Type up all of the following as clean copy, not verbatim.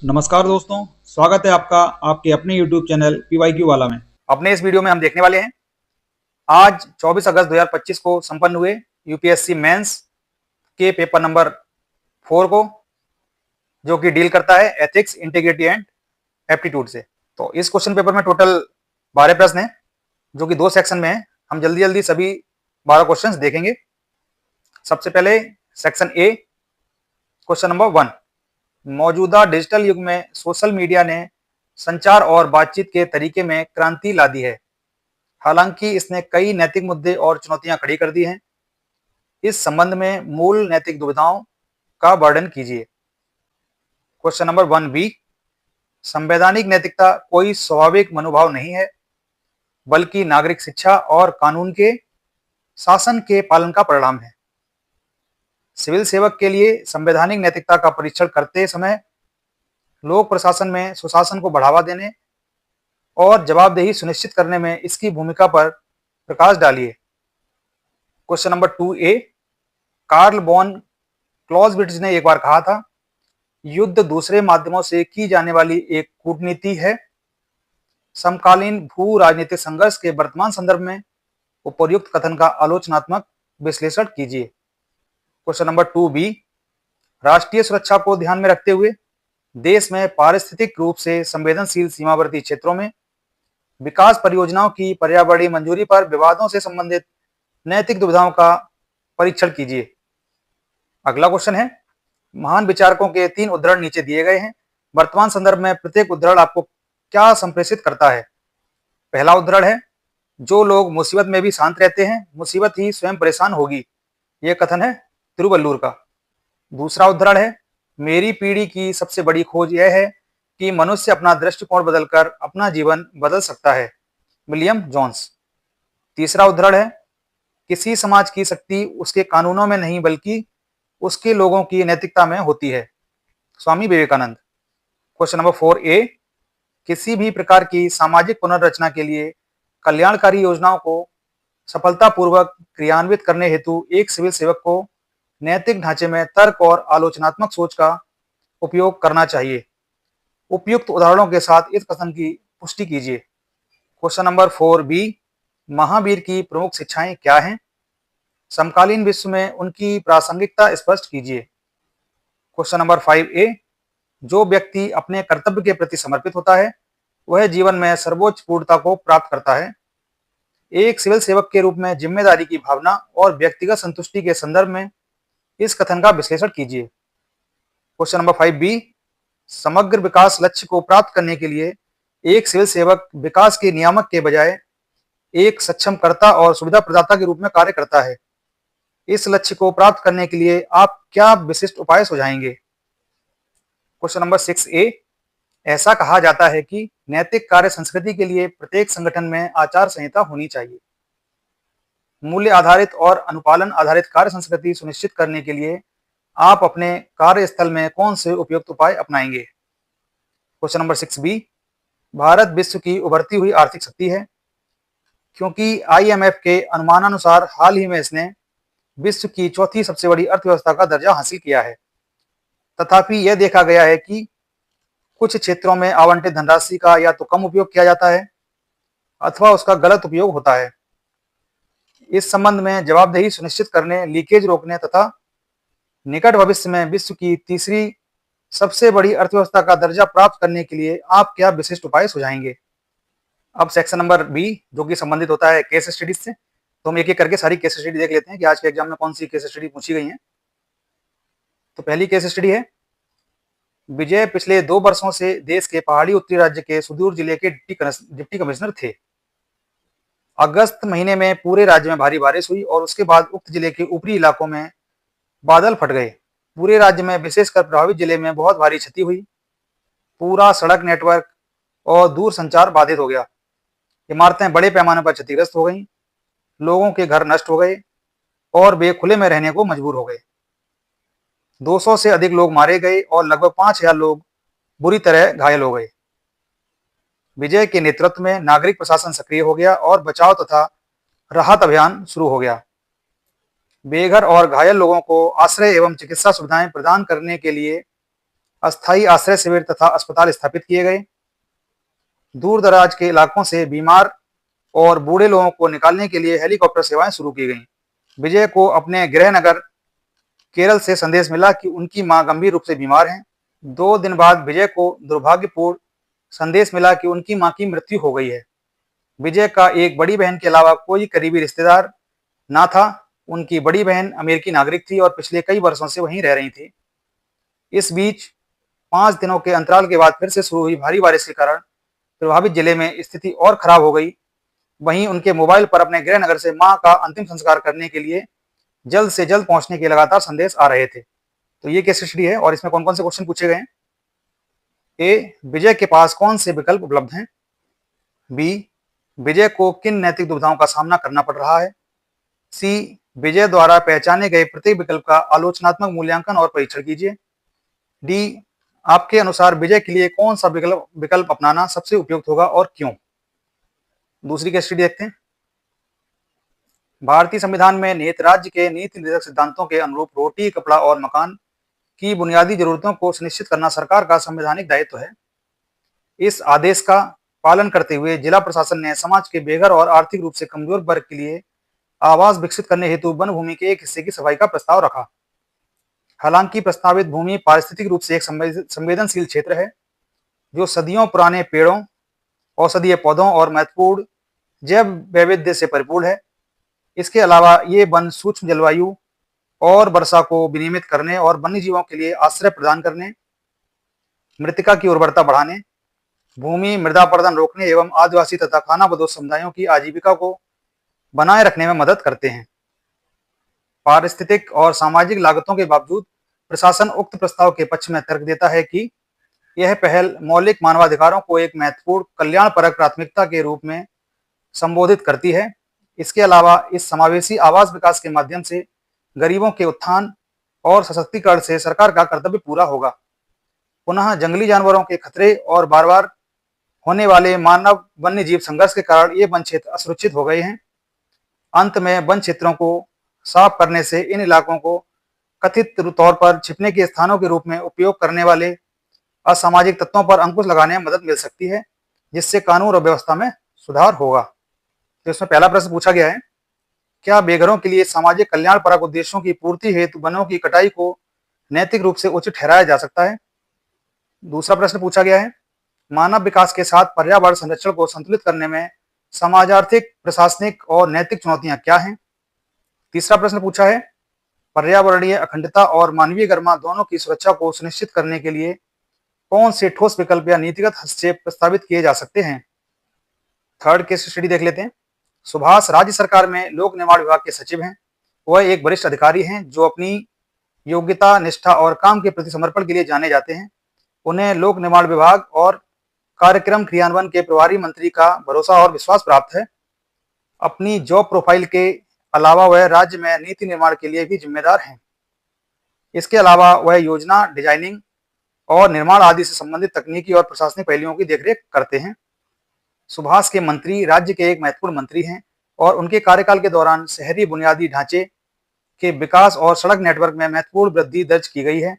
नमस्कार दोस्तों, स्वागत है आपका आपके अपने यूट्यूब चैनल PYQ वाला में। अपने इस वीडियो में हम देखने वाले हैं आज 24 अगस्त 2025 को संपन्न हुए यूपीएससी मेंस के पेपर नंबर 4 को, जो कि डील करता है एथिक्स, इंटीग्रिटी एंड एप्टीट्यूड से। तो इस क्वेश्चन पेपर में टोटल 12 प्रश्न हैं, जो कि 2 सेक्शन में है। हम जल्दी जल्दी सभी 12 क्वेश्चंस देखेंगे। सबसे पहले सेक्शन ए, क्वेश्चन नंबर 1। मौजूदा डिजिटल युग में सोशल मीडिया ने संचार और बातचीत के तरीके में क्रांति ला दी है। हालांकि इसने कई नैतिक मुद्दे और चुनौतियां खड़ी कर दी हैं। इस संबंध में मूल नैतिक दुविधाओं का वर्णन कीजिए। क्वेश्चन नंबर 1 बी, संवैधानिक नैतिकता कोई स्वाभाविक मनोभाव नहीं है, बल्कि नागरिक शिक्षा और कानून के शासन के पालन का परिणाम है। सिविल सेवक के लिए संवैधानिक नैतिकता का परीक्षण करते समय लोक प्रशासन में सुशासन को बढ़ावा देने और जवाबदेही सुनिश्चित करने में इसकी भूमिका पर प्रकाश डालिए। क्वेश्चन नंबर 2 ए, कार्ल वॉन क्लॉज़विट्ज़ ने एक बार कहा था, युद्ध दूसरे माध्यमों से की जाने वाली एक कूटनीति है। समकालीन भू राजनीतिक संघर्ष के वर्तमान संदर्भ में उपर्युक्त कथन का आलोचनात्मक विश्लेषण कीजिए। क्वेश्चन नंबर 2 बी, राष्ट्रीय सुरक्षा को ध्यान में रखते हुए देश में पारिस्थितिक रूप से संवेदनशील सीमावर्ती क्षेत्रों में विकास परियोजनाओं की पर्यावरणीय मंजूरी पर विवादों से संबंधित नैतिक दुविधाओं का परीक्षण कीजिए। अगला क्वेश्चन है, महान विचारकों के 3 उद्धरण नीचे दिए गए हैं। वर्तमान संदर्भ में प्रत्येक उद्धरण आपको क्या संप्रेषित करता है? पहला उद्धरण है, जो लोग मुसीबत में भी शांत रहते हैं, मुसीबत ही स्वयं परेशान होगी। यह कथन है तिरुवल्लुवर का। दूसरा उद्धरण है, मेरी पीढ़ी की सबसे बड़ी खोज यह है कि मनुष्य अपना दृष्टिकोण बदलकर अपना जीवन बदल सकता है। William Jones. तीसरा उद्धरण है, किसी समाज की शक्ति उसके कानूनों में नहीं बल्कि उसके लोगों की नैतिकता में होती है। स्वामी विवेकानंद। क्वेश्चन नंबर 4 ए, किसी भी प्रकार की सामाजिक पुनर्रचना के लिए कल्याणकारी योजनाओं को सफलतापूर्वक क्रियान्वित करने हेतु एक सिविल सेवक को नैतिक ढांचे में तर्क और आलोचनात्मक सोच का उपयोग करना चाहिए। उपयुक्त उदाहरणों के साथ इस कथन की पुष्टि कीजिए। क्वेश्चन नंबर 4 बी, महावीर की प्रमुख शिक्षाएं क्या हैं? समकालीन विश्व में उनकी प्रासंगिकता स्पष्ट कीजिए। क्वेश्चन नंबर 5 ए, जो व्यक्ति अपने कर्तव्य के प्रति समर्पित होता है वह जीवन में सर्वोच्च पूर्णता को प्राप्त करता है। एक सिविल सेवक के रूप में जिम्मेदारी की भावना और व्यक्तिगत संतुष्टि के संदर्भ में इस कथन का विश्लेषण कीजिए। क्वेश्चन नंबर 5 बी, समग्र विकास लक्ष्य को प्राप्त करने के लिए एक सिविल सेवक विकास के नियामक के बजाय एक सक्षम कर्ता और सुविधा प्रदाता के रूप में कार्य करता है। इस लक्ष्य को प्राप्त करने के लिए आप क्या विशिष्ट उपाय सुझाएंगे? क्वेश्चन नंबर 6 ए, ऐसा कहा जाता है कि नैतिक कार्य संस्कृति के लिए प्रत्येक संगठन में आचार संहिता होनी चाहिए। मूल्य आधारित और अनुपालन आधारित कार्य संस्कृति सुनिश्चित करने के लिए आप अपने कार्यस्थल में कौन से उपयुक्त उपाय अपनाएंगे? क्वेश्चन नंबर 6 बी, भारत विश्व की उभरती हुई आर्थिक शक्ति है, क्योंकि IMF के अनुमानानुसार हाल ही में इसने विश्व की चौथी सबसे बड़ी अर्थव्यवस्था का दर्जा हासिल किया है। तथापि यह देखा गया है कि कुछ क्षेत्रों में आवंटित धनराशि का या तो कम उपयोग किया जाता है अथवा उसका गलत उपयोग होता है। इस संबंध में जवाबदेही सुनिश्चित करने, लीकेज रोकने तथा निकट भविष्य में विश्व की तीसरी सबसे बड़ी अर्थव्यवस्था का दर्जा प्राप्त करने के लिए आप क्या विशिष्ट उपाय सुझाएंगे? अब सेक्शन नंबर बी, जो कि संबंधित होता है केस स्टडीज से, तो हम एक एक करके सारी केस स्टडी देख लेते हैं कि आज के एग्जाम में कौन सी केस स्टडी पूछी गई है। तो पहली केस स्टडी है, विजय पिछले 2 वर्षों से देश के पहाड़ी उत्तरी राज्य के सुदूर जिले के डिप्टी कमिश्नर थे। अगस्त महीने में पूरे राज्य में भारी बारिश हुई और उसके बाद उक्त जिले के ऊपरी इलाकों में बादल फट गए। पूरे राज्य में विशेषकर प्रभावित जिले में बहुत भारी क्षति हुई। पूरा सड़क नेटवर्क और दूर संचार बाधित हो गया। इमारतें बड़े पैमाने पर क्षतिग्रस्त हो गईं। लोगों के घर नष्ट हो गए और वे खुले में रहने को मजबूर हो गए। 200 से अधिक लोग मारे गए और लगभग 5000 लोग बुरी तरह घायल हो गए। विजय के नेतृत्व में नागरिक प्रशासन सक्रिय हो गया और बचाव तथा राहत अभियान शुरू हो गया। बेघर और घायल लोगों को आश्रय एवं चिकित्सा सुविधाएं प्रदान करने के लिए अस्थायी आश्रय शिविर तथा अस्पताल स्थापित किए गए। दूर दराज के इलाकों से बीमार और बूढ़े लोगों को निकालने के लिए हेलीकॉप्टर सेवाएं शुरू की गईं। विजय को अपने गृह नगर केरल से संदेश मिला कि उनकी मां गंभीर रूप से बीमार हैं। 2 दिन बाद विजय को दुर्भाग्यपूर्ण संदेश मिला कि उनकी मां की मृत्यु हो गई है। विजय का एक बड़ी बहन के अलावा कोई करीबी रिश्तेदार ना था। उनकी बड़ी बहन अमेरिकी नागरिक थी और पिछले कई वर्षों से वहीं रह रही थी। इस बीच 5 दिनों के अंतराल के बाद फिर से शुरू हुई भारी बारिश के कारण प्रभावित जिले में स्थिति और खराब हो गई। वहीं उनके मोबाइल पर अपने गृह नगर से मां का अंतिम संस्कार करने के लिए जल्द से जल्द पहुंचने के लगातार संदेश आ रहे थे। तो ये केस स्टडी है और इसमें कौन कौन से क्वेश्चन पूछे गए हैं। ए, विजय के पास कौन से विकल्प उपलब्ध हैं। बी, विजय को किन नैतिक दुविधाओं का सामना करना पड़ रहा है। सी, विजय द्वारा पहचाने गए प्रत्येक विकल्प का आलोचनात्मक मूल्यांकन और परीक्षण कीजिए। डी, आपके अनुसार विजय के लिए कौन सा विकल्प अपनाना सबसे उपयुक्त होगा और क्यों। दूसरी केस स्टडी देखते हैं। भारतीय संविधान में निहित राज्य के नीति निर्देशक सिद्धांतों के अनुरूप रोटी, कपड़ा और मकान की बुनियादी जरूरतों को सुनिश्चित करना सरकार का संवैधानिक दायित्व है। इस आदेश का पालन करते हुए जिला प्रशासन ने समाज के बेघर और आर्थिक रूप से कमजोर वर्ग के लिए आवास विकसित करने हेतु वन भूमि के एक हिस्से की सफाई का प्रस्ताव रखा। हालांकि प्रस्तावित भूमि पारिस्थितिक रूप से एक संवेदनशील क्षेत्र है जो सदियों पुराने पेड़ों, औषधीय पौधों और महत्वपूर्ण जैव वैविध्य से परिपूर्ण है। इसके अलावा ये वन सूक्ष्म जलवायु और वर्षा को विनियमित करने और वन्य जीवों के लिए आश्रय प्रदान करने, मृत्तिका की उर्वरता बढ़ाने, भूमि मृदा अपरदन रोकने एवं आदिवासी तथा खानाबदोश समुदायों की आजीविका को बनाए रखने में मदद करते हैं। पारिस्थितिक और सामाजिक लागतों के बावजूद प्रशासन उक्त प्रस्ताव के पक्ष में तर्क देता है कि यह पहल मौलिक मानवाधिकारों को एक महत्वपूर्ण कल्याणपरक प्राथमिकता के रूप में संबोधित करती है। इसके अलावा इस समावेशी आवास विकास के माध्यम से गरीबों के उत्थान और सशक्तिकरण से सरकार का कर्तव्य पूरा होगा। पुनः जंगली जानवरों के खतरे और बार बार होने वाले मानव वन्य जीव संघर्ष के कारण ये वन क्षेत्र असुरक्षित हो गए हैं। अंत में वन क्षेत्रों को साफ करने से इन इलाकों को कथित तौर पर छिपने के स्थानों के रूप में उपयोग करने वाले असामाजिक तत्वों पर अंकुश लगाने में मदद मिल सकती है, जिससे कानून और व्यवस्था में सुधार होगा। तो इसमें पहला प्रश्न पूछा गया है, क्या बेघरों के लिए सामाजिक कल्याणपरक उद्देश्यों की पूर्ति हेतु वनों की कटाई को नैतिक रूप से उचित ठहराया जा सकता है। दूसरा प्रश्न पूछा गया है, मानव विकास के साथ पर्यावरण संरक्षण को संतुलित करने में समाजार्थिक, प्रशासनिक और नैतिक चुनौतियां क्या हैं। तीसरा प्रश्न पूछा है, पर्यावरणीय अखंडता और मानवीय गरिमा दोनों की सुरक्षा को सुनिश्चित करने के लिए कौन से ठोस विकल्प या नीतिगत हस्तक्षेप प्रस्तावित किए जा सकते हैं। थर्ड केस स्टडी देख लेते हैं। सुभाष राज्य सरकार में लोक निर्माण विभाग के सचिव हैं। वह एक वरिष्ठ अधिकारी हैं जो अपनी योग्यता, निष्ठा और काम के प्रति समर्पण के लिए जाने जाते हैं। उन्हें लोक निर्माण विभाग और कार्यक्रम क्रियान्वयन के प्रभारी मंत्री का भरोसा और विश्वास प्राप्त है। अपनी जॉब प्रोफाइल के अलावा वह राज्य में नीति निर्माण के लिए भी जिम्मेदार हैं। इसके अलावा वह योजना, डिजाइनिंग और निर्माण आदि से संबंधित तकनीकी और प्रशासनिक पहलुओं की देखरेख करते हैं। सुभाष के मंत्री राज्य के एक महत्वपूर्ण मंत्री हैं और उनके कार्यकाल के दौरान शहरी बुनियादी ढांचे के विकास और सड़क नेटवर्क में महत्वपूर्ण वृद्धि दर्ज की गई है।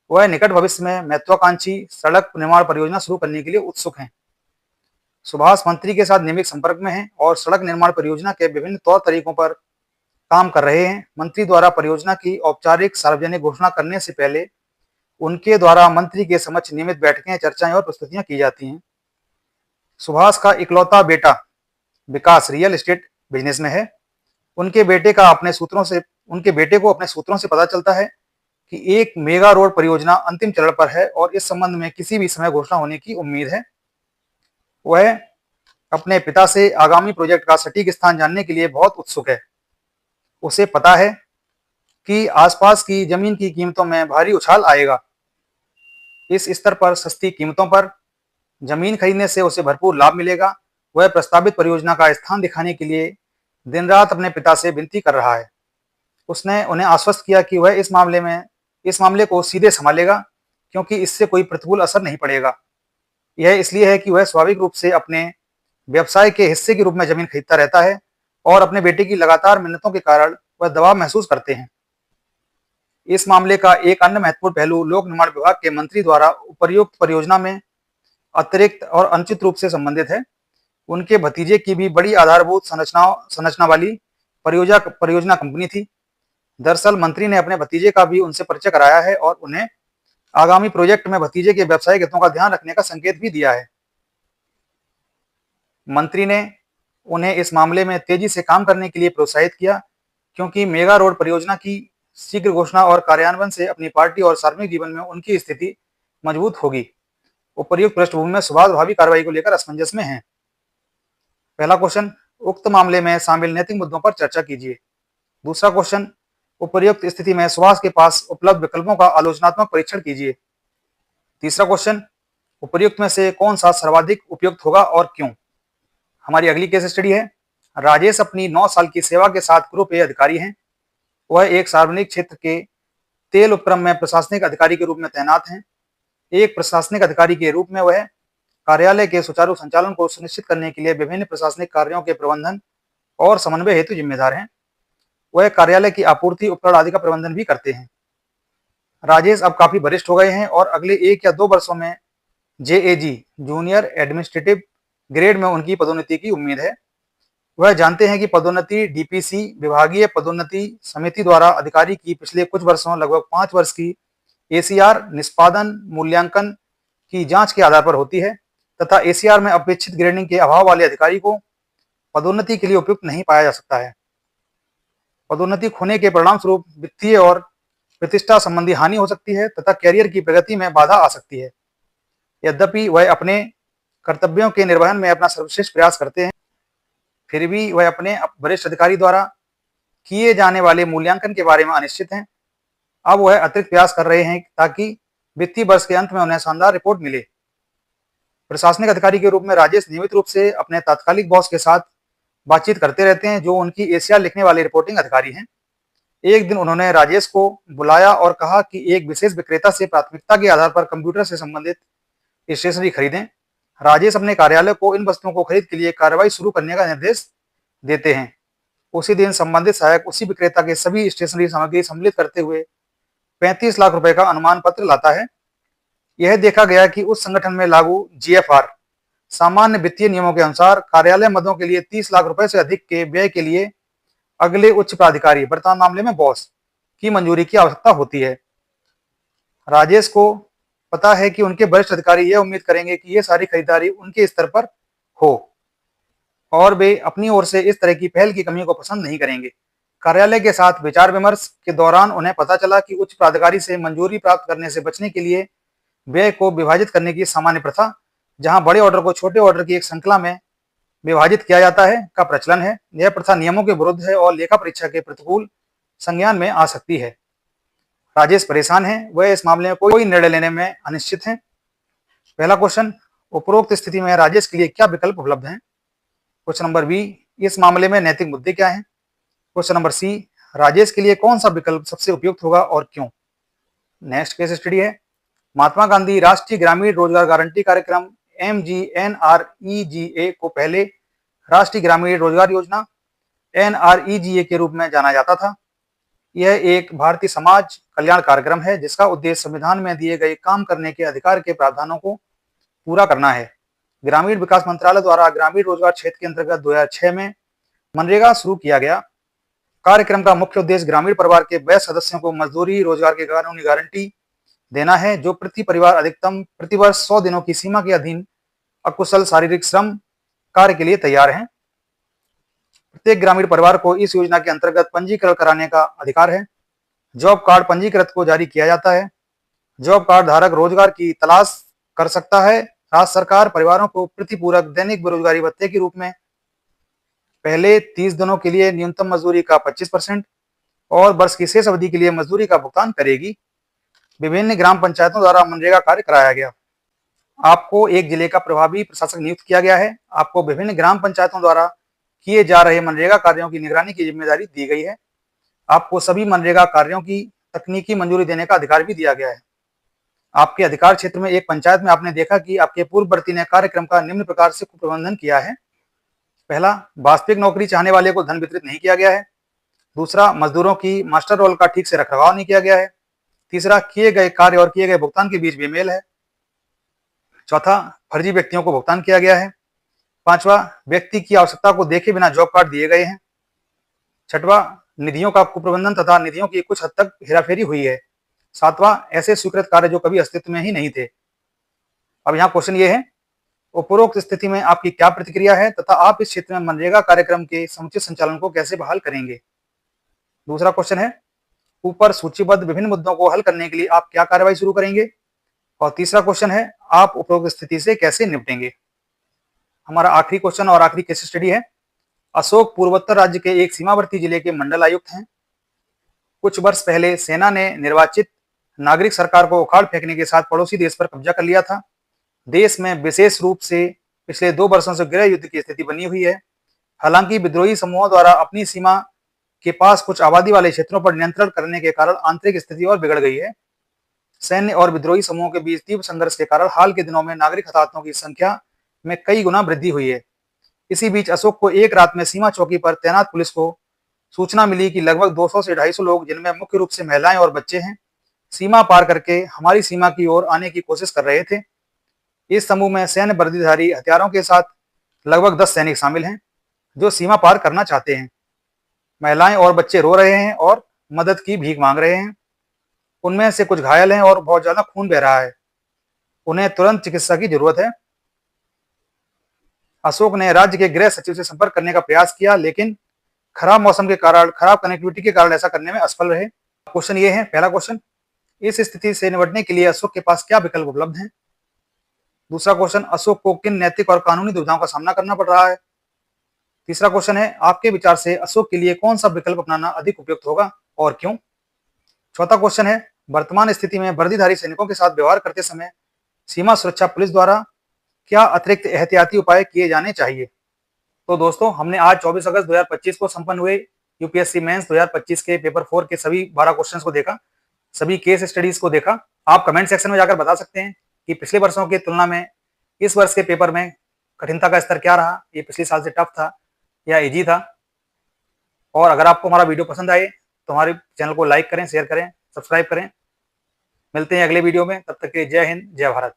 वह निकट भविष्य में महत्वाकांक्षी सड़क निर्माण परियोजना शुरू करने के लिए उत्सुक हैं। सुभाष मंत्री के साथ नियमित संपर्क में हैं और सड़क निर्माण परियोजना के विभिन्न तौर तरीकों पर काम कर रहे हैं। मंत्री द्वारा परियोजना की औपचारिक सार्वजनिक घोषणा करने से पहले उनके द्वारा मंत्री के समक्ष नियमित बैठकें, चर्चाएं और प्रस्तुतियां की जाती हैं। सुभाष का इकलौता बेटा विकास रियल एस्टेट बिजनेस में है। उनके बेटे को अपने सूत्रों से पता चलता है कि एक मेगा रोड परियोजना अंतिम चरण पर है और इस संबंध में किसी भी समय घोषणा होने की उम्मीद है। वह अपने पिता से आगामी प्रोजेक्ट का सटीक स्थान जानने के लिए बहुत उत्सुक है। उसे पता है कि आसपास की जमीन की कीमतों में भारी उछाल आएगा। इस स्तर पर सस्ती कीमतों पर जमीन खरीदने से उसे भरपूर लाभ मिलेगा। वह प्रस्तावित परियोजना का स्थान दिखाने के लिए दिन रात अपने पिता से विनती कर रहा है। उसने उन्हें आश्वस्त किया कि वह इस मामले को सीधे संभालेगा क्योंकि इससे कोई प्रतिकूल असर नहीं पड़ेगा। यह इसलिए है कि वह स्वाभाविक रूप से अपने व्यवसाय के हिस्से के रूप में जमीन खरीदता रहता है और अपने बेटे की लगातार मेहनतों के कारण वह दबाव महसूस करते हैं। इस मामले का एक अन्य महत्वपूर्ण पहलू लोक निर्माण विभाग के मंत्री द्वारा उपर्युक्त परियोजना में अतिरिक्त और अनुचित रूप से संबंधित है। उनके भतीजे की भी बड़ी आधारभूत संरचना वाली परियोजना कंपनी थी। दरअसल मंत्री ने अपने भतीजे का भी उनसे परिचय कराया है और उन्हें आगामी प्रोजेक्ट में भतीजे के व्यवसायिक हितों का ध्यान रखने का संकेत भी दिया है। मंत्री ने उन्हें इस मामले में तेजी से काम करने के लिए प्रोत्साहित किया, क्योंकि मेगा रोड परियोजना की शीघ्र घोषणा और कार्यान्वयन से अपनी पार्टी और सार्वजनिक जीवन में उनकी स्थिति मजबूत होगी। उपर्युक्त पृष्ठभूमि में सुभाष भावी कार्रवाई को लेकर असमंजस में हैं। पहला क्वेश्चन, उक्त मामले में शामिल नैतिक मुद्दों पर चर्चा कीजिए। दूसरा क्वेश्चन, उपर्युक्त स्थिति में सुभाष के पास उपलब्ध विकल्पों का आलोचनात्मक परीक्षण कीजिए। तीसरा क्वेश्चन, उपर्युक्त में से कौन सा सर्वाधिक उपयुक्त होगा और क्यों। हमारी अगली केस स्टडी है। राजेश अपनी 9 साल की सेवा के साथ ग्रुप ए अधिकारी हैं। वह एक सार्वजनिक क्षेत्र के तेल उपक्रम में प्रशासनिक अधिकारी के रूप में तैनात हैं। एक प्रशासनिक अधिकारी के रूप में वह कार्यालय के सुचारू संचालन को सुनिश्चित करने के लिए विभिन्न प्रशासनिक कार्यों के प्रबंधन और समन्वय हेतु जिम्मेदार हैं। वह कार्यालय की आपूर्ति, उपकरण आदि का प्रबंधन भी करते हैं। राजेश अब काफी वरिष्ठ हो गए हैं और अगले 1 या 2 वर्षों में JAG जूनियर एडमिनिस्ट्रेटिव ग्रेड में उनकी पदोन्नति की उम्मीद है। वह जानते हैं कि पदोन्नति DPC विभागीय पदोन्नति समिति द्वारा अधिकारी की पिछले कुछ वर्षों लगभग 5 वर्ष की ACR निष्पादन मूल्यांकन की जांच के आधार पर होती है तथा ACR में अपेक्षित ग्रेडिंग के अभाव वाले अधिकारी को पदोन्नति के लिए उपयुक्त नहीं पाया जा सकता है। पदोन्नति खोने के परिणाम स्वरूप वित्तीय और प्रतिष्ठा संबंधी हानि हो सकती है तथा कैरियर की प्रगति में बाधा आ सकती है। यद्यपि वह अपने कर्तव्यों के निर्वहन में अपना सर्वश्रेष्ठ प्रयास करते हैं, फिर भी वह अपने वरिष्ठ अधिकारी द्वारा किए जाने वाले मूल्यांकन के बारे में अनिश्चित हैं। अब वह अतिरिक्त प्रयास कर रहे हैं ताकि वित्तीय वर्ष के अंत में उन्हें शानदार रिपोर्ट मिले। प्रशासनिक अधिकारी के रूप में राजेश नियमित रूप से अपने तात्कालिक बॉस के साथ बातचीत करते रहते हैं, जो उनकी ACR लिखने वाले रिपोर्टिंग अधिकारी हैं। एक दिन उन्होंने राजेश को बुलाया और कहा कि एक विशेष विक्रेता से प्राथमिकता के आधार पर कंप्यूटर से संबंधित स्टेशनरी खरीदें। राजेश अपने कार्यालय को इन वस्तुओं को खरीद के लिए कार्रवाई शुरू करने का निर्देश देते हैं। उसी दिन संबंधित सहायक उसी विक्रेता के सभी स्टेशनरी सामग्री सम्मिलित करते हुए 35 लाख रुपए का अनुमान पत्र लाता है। यह देखा गया कि उस संगठन में लागू GFR सामान्य वित्तीय नियमों के अनुसार कार्यालय मदों के लिए 30 लाख रुपए से अधिक के व्यय के लिए अगले उच्च प्राधिकारी, वर्तमान मामले में बॉस, की मंजूरी की आवश्यकता होती है। राजेश को पता है कि उनके वरिष्ठ अधिकारी यह उम्मीद करेंगे कि यह सारी खरीदारी उनके स्तर पर हो और वे अपनी ओर से इस तरह की पहल की कमी को पसंद नहीं करेंगे। कार्यालय के साथ विचार विमर्श के दौरान उन्हें पता चला कि उच्च प्राधिकारी से मंजूरी प्राप्त करने से बचने के लिए व्यय को विभाजित करने की सामान्य प्रथा, जहां बड़े ऑर्डर को छोटे ऑर्डर की एक श्रृंखला में विभाजित किया जाता है, का प्रचलन है। यह प्रथा नियमों के विरुद्ध है और लेखा परीक्षा के प्रतिकूल संज्ञान में आ सकती है। राजेश परेशान हैं, वह इस मामले में कोई निर्णय लेने में अनिश्चित हैं। पहला क्वेश्चन, उपरोक्त स्थिति में राजेश के लिए क्या विकल्प उपलब्ध हैं। क्वेश्चन नंबर B, इस मामले में नैतिक मुद्दे क्या हैं। क्वेश्चन नंबर C, राजेश के लिए कौन सा विकल्प सबसे उपयुक्त होगा और क्यों। नेक्स्ट केस स्टडी है। महात्मा गांधी राष्ट्रीय ग्रामीण रोजगार गारंटी कार्यक्रम MGNREGA को पहले राष्ट्रीय ग्रामीण रोजगार योजना NREGA के रूप में जाना जाता था। यह एक भारतीय समाज कल्याण कार्यक्रम है जिसका उद्देश्य संविधान में दिए गए काम करने के अधिकार के प्रावधानों को पूरा करना है। ग्रामीण विकास मंत्रालय द्वारा ग्रामीण रोजगार क्षेत्र के अंतर्गत 2006 में मनरेगा शुरू किया गया। कार्यक्रम का मुख्य उद्देश्य ग्रामीण परिवार के वयस्क सदस्यों को मजदूरी रोजगार की कानूनी गारंटी देना है, जो प्रति परिवार अधिकतम प्रतिवर्ष 100 दिनों की सीमा के अधीन अकुशल शारीरिक श्रम कार्य के लिए तैयार हैं। प्रत्येक ग्रामीण परिवार को इस योजना के अंतर्गत पंजीकरण कराने का अधिकार है। जॉब कार्ड पंजीकृत को जारी किया जाता है। जॉब कार्ड धारक रोजगार की तलाश कर सकता है। राज्य सरकार परिवारों को प्रतिपूरक दैनिक बेरोजगारी भत्ते के रूप में पहले 30 दिनों के लिए न्यूनतम मजदूरी का 25% और वर्ष की शेष अवधि के लिए मजदूरी का भुगतान करेगी। विभिन्न ग्राम पंचायतों द्वारा मनरेगा कार्य कराया गया। आपको एक जिले का प्रभावी प्रशासक नियुक्त किया गया है। आपको विभिन्न ग्राम पंचायतों द्वारा किए जा रहे मनरेगा कार्यों की निगरानी की जिम्मेदारी दी गई है। आपको सभी मनरेगा कार्यों की तकनीकी मंजूरी देने का अधिकार भी दिया गया है। आपके अधिकार क्षेत्र में एक पंचायत में आपने देखा कि आपके पूर्ववर्ती ने कार्यक्रम का निम्न प्रकार से कुप्रबंधन किया है। पहला, वास्तविक नौकरी चाहने वाले को धन वितरित नहीं किया गया है। दूसरा, मजदूरों की मास्टर रोल का ठीक से रखरखाव नहीं किया गया है। तीसरा, किए गए कार्य और किए गए भुगतान के बीच बेमेल है। चौथा, फर्जी व्यक्तियों को भुगतान किया गया है। पांचवा, व्यक्ति की आवश्यकता को देखे बिना जॉब कार्ड दिए गए हैं। छठवां, निधियों का कुप्रबंधन तथा निधियों की कुछ हद तक हेराफेरी हुई है। सातवां, ऐसे स्वीकृत कार्य जो कभी अस्तित्व में ही नहीं थे। अब यहाँ क्वेश्चन ये है, उपरोक्त स्थिति में आपकी क्या प्रतिक्रिया है तथा आप इस क्षेत्र में मनरेगा कार्यक्रम के समुचित संचालन को कैसे बहाल करेंगे। दूसरा क्वेश्चन है, ऊपर सूचीबद्ध विभिन्न मुद्दों को हल करने के लिए आप क्या कार्रवाई शुरू करेंगे। और तीसरा क्वेश्चन है, आप उपरोक्त स्थिति से कैसे निपटेंगे। हमारा आखिरी क्वेश्चन और आखिरी केस स्टडी है। अशोक पूर्वोत्तर राज्य के एक सीमावर्ती जिले के मंडल आयुक्त हैं। कुछ वर्ष पहले सेना ने निर्वाचित नागरिक सरकार को उखाड़ फेंकने के साथ पड़ोसी देश पर कब्जा कर लिया था। देश में विशेष रूप से पिछले 2 वर्षों से गृह युद्ध की स्थिति बनी हुई है। हालांकि विद्रोही समूहों द्वारा अपनी सीमा के पास कुछ आबादी वाले क्षेत्रों पर नियंत्रण करने के कारण आंतरिक स्थिति और बिगड़ गई है। सैन्य और विद्रोही समूहों के बीच तीव्र संघर्ष के कारण हाल के दिनों में नागरिक हताहतों की संख्या में कई गुना वृद्धि हुई है। इसी बीच अशोक को एक रात में सीमा चौकी पर तैनात पुलिस को सूचना मिली कि लगभग 200 से 250 लोग, जिनमें मुख्य रूप से महिलाएं और बच्चे हैं, सीमा पार करके हमारी सीमा की ओर आने की कोशिश कर रहे थे। इस समूह में सैन्य वर्दीधारी हथियारों के साथ लगभग 10 सैनिक शामिल हैं जो सीमा पार करना चाहते हैं। महिलाएं और बच्चे रो रहे हैं और मदद की भीख मांग रहे हैं। उनमें से कुछ घायल हैं और बहुत ज्यादा खून बह रहा है। उन्हें तुरंत चिकित्सा की जरूरत है। अशोक ने राज्य के गृह सचिव से संपर्क करने का प्रयास किया, लेकिन खराब मौसम के कारण, खराब कनेक्टिविटी के कारण ऐसा करने में असफल रहे। क्वेश्चन ये है, पहला क्वेश्चन, इस स्थिति से निपटने के लिए अशोक के पास क्या विकल्प उपलब्ध हैं। दूसरा क्वेश्चन, अशोक को किन नैतिक और कानूनी दुविधाओं का सामना करना पड़ रहा है। तीसरा क्वेश्चन है, आपके विचार से अशोक के लिए कौन सा विकल्प अपनाना अधिक उपयुक्त होगा और क्यों। चौथा क्वेश्चन है, वर्तमान स्थिति में वर्दीधारी सैनिकों के साथ व्यवहार करते समय सीमा सुरक्षा पुलिस द्वारा क्या अतिरिक्त एहतियाती उपाय किए जाने चाहिए। तो दोस्तों, हमने आज 24 अगस्त 2025 को संपन्न हुए यूपीएससी मेंस 2025 के पेपर 4 के सभी 12 क्वेश्चंस को देखा, सभी केस स्टडीज को देखा। आप कमेंट सेक्शन में जाकर बता सकते हैं कि पिछले वर्षों की तुलना में इस वर्ष के पेपर में कठिनता का स्तर क्या रहा, ये पिछले साल से टफ था या इजी था। और अगर आपको हमारा वीडियो पसंद आए तो हमारे चैनल को लाइक करें, शेयर करें, सब्सक्राइब करें। मिलते हैं अगले वीडियो में, तब तक के लिए जय हिंद, जय भारत।